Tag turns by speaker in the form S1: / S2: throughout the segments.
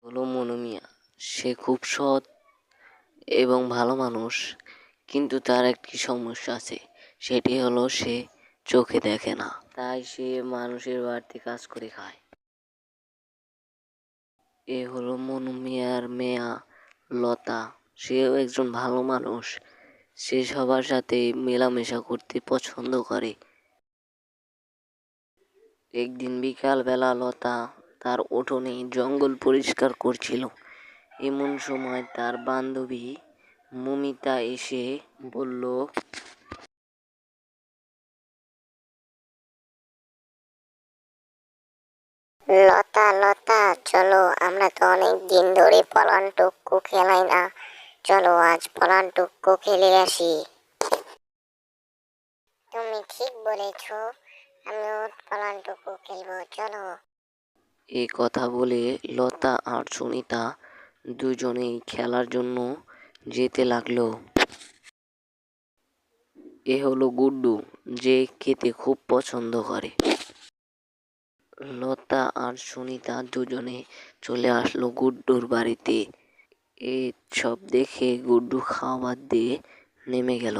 S1: হলো মনু মিয়া। সে খুব সৎ এবং ভালো মানুষ, কিন্তু তার একটি সমস্যা আছে। সেটি হলো সে চোখে দেখে না, তাই সে মানুষের বাড়িতে কাজ করে খায়। এ হলো মনু মিয়ার মেয়া লতা। সেও একজন ভালো মানুষ। সে সবার সাথে মেলামেশা করতে পছন্দ করে। একদিন বিকালবেলা লতা তার উঠোনে জঙ্গল পরিষ্কার করছিল। এমন সময় তার বান্ধবী মমিতা এসে বলল,
S2: লতা লতা, চলো, আমরা তো অনেক দিন ধরে পলান টুকু খেলাই না। চলো আজ পলান টুকু খেলে আসি। তুমি ঠিক বলেছ, আমিও পলান টুকু খেলবো, চলো।
S1: এ কথা বলে লতা আর সুনিতা দুজনেই খেলার জন্য যেতে লাগলো। এ হলো গুড্ডু, যে খেতে খুব পছন্দ করে। লতা আর সুনিতা দুজনে চলে আসলো গুড্ডুর বাড়িতে। এই সব দেখে গুড্ডু খাবার দিয়ে নেমে গেল।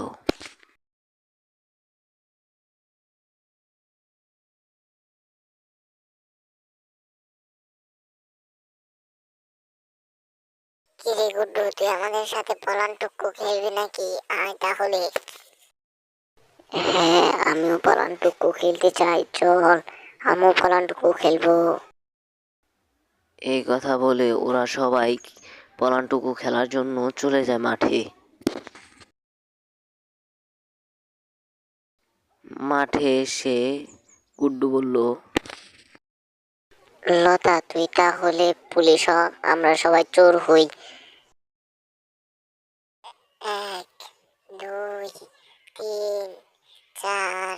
S2: কিরে গুড্ডু, তুই আমাদের সাথে পলান টুকু খেলবি নাকি? আয় তাহলে। হ্যাঁ, আমিও পলান টুকু খেলতে চাই, চল আমিও পলান টুকু খেলবো।
S1: এই কথা বলে ওরা সবাই পলানটুকু খেলার জন্য চলে যায় মাঠে। মাঠে এসে গুড্ডু বলল,
S2: লতা, তুই তাহলে পুলিশ হ, আমরা সবাই চোর হই। 1, 2, 3, 4,